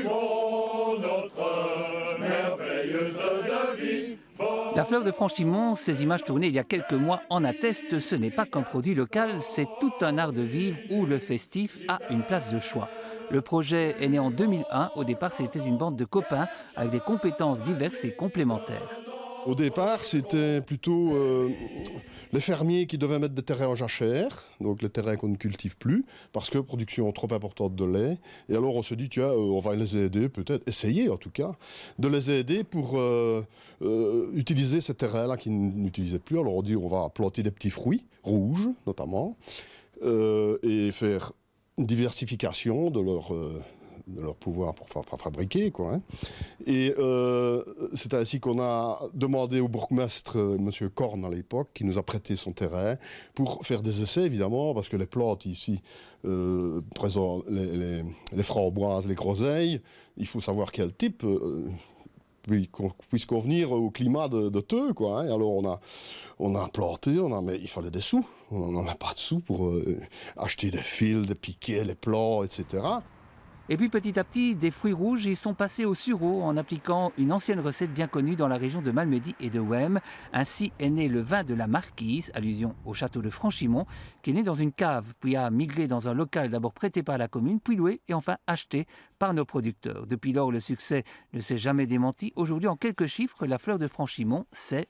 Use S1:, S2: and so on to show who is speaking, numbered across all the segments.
S1: suivons notre merveilleuse devise.
S2: La fleur de Franchimont, ces images tournées il y a quelques mois en attestent, ce n'est pas qu'un produit local, c'est tout un art de vivre où le festif a une place de choix. Le projet est né en 2001. Au départ, c'était une bande de copains avec des compétences diverses et complémentaires.
S3: Au départ, c'était plutôt les fermiers qui devaient mettre des terrains en jachère, donc les terrains qu'on ne cultive plus, parce que production trop importante de lait. Et alors on se dit, tiens, on va les aider, peut-être, essayer en tout cas, de les aider pour utiliser ces terrains-là qu'ils n'utilisaient plus. Alors on dit, on va planter des petits fruits, rouges notamment, et faire une diversification de leur pouvoir pour fabriquer, quoi, hein. Et c'est ainsi qu'on a demandé au bourgmestre, M. Korn à l'époque, qui nous a prêté son terrain, pour faire des essais, évidemment, parce que les plantes ici, présentent les framboises, les groseilles, il faut savoir quel type, qu'on puisse convenir au climat de Theux, quoi, hein. Alors on a planté, mais il fallait des sous. On n'en a pas de sous pour acheter des fils, des piquets, les plants, etc.
S2: Et puis petit à petit, des fruits rouges y sont passés au sureau en appliquant une ancienne recette bien connue dans la région de Malmedy et de Wem. Ainsi est né le vin de la Marquise, allusion au château de Franchimont, qui est né dans une cave, puis a migré dans un local d'abord prêté par la commune, puis loué et enfin acheté par nos producteurs. Depuis lors, le succès ne s'est jamais démenti. Aujourd'hui, en quelques chiffres, la fleur de Franchimont, c'est...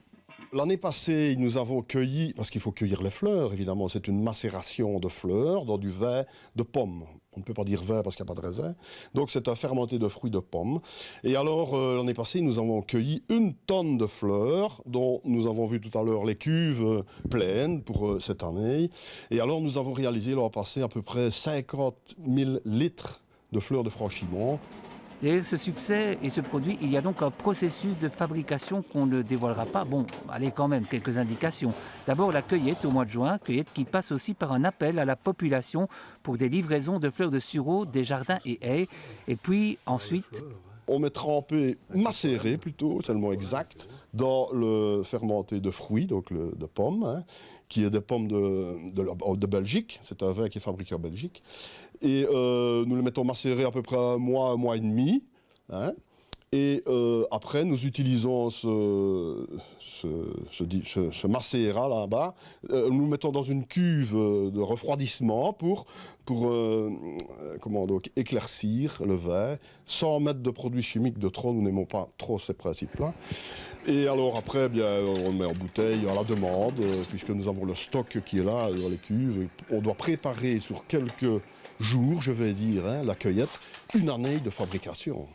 S3: L'année passée, nous avons cueilli, parce qu'il faut cueillir les fleurs, évidemment, c'est une macération de fleurs dans du vin de pomme. On ne peut pas dire vin parce qu'il n'y a pas de raisin. Donc c'est un fermenté de fruits de pommes. Et alors, l'année passée, nous avons cueilli 1 tonne de fleurs, dont nous avons vu tout à l'heure les cuves pleines pour cette année. Et alors, nous avons réalisé l'an passé à peu près 50 000 litres de fleurs de Franchimont.
S2: Derrière ce succès et ce produit, il y a donc un processus de fabrication qu'on ne dévoilera pas. Bon, allez quand même, quelques indications. D'abord la cueillette au mois de juin, cueillette qui passe aussi par un appel à la population pour des livraisons de fleurs de sureau, des jardins et haies. Et puis ensuite...
S3: On met trempé, macéré plutôt, c'est le mot exact, dans le fermenté de fruits, donc de pommes, hein, qui est des pommes de Belgique. C'est un vin qui est fabriqué en Belgique. Et nous le mettons macérer à peu près un mois et demi. Hein, et après, nous utilisons ce macérat là-bas, nous le mettons dans une cuve de refroidissement pour éclaircir le vin, sans mettre de produits chimiques de trop. Nous n'aimons pas trop ces principes-là. Et alors après, bien, on le met en bouteille à la demande, puisque nous avons le stock qui est là dans les cuves. On doit préparer sur quelques jours, je vais dire, hein, la cueillette, 1 année de fabrication.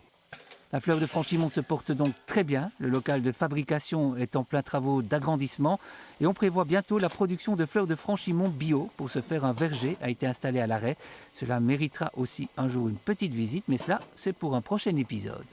S2: La fleur de Franchimont se porte donc très bien. Le local de fabrication est en plein travaux d'agrandissement et on prévoit bientôt la production de fleurs de Franchimont bio. Pour ce faire, un verger a été installé à l'arrêt. Cela méritera aussi un jour une petite visite, mais cela, c'est pour un prochain épisode.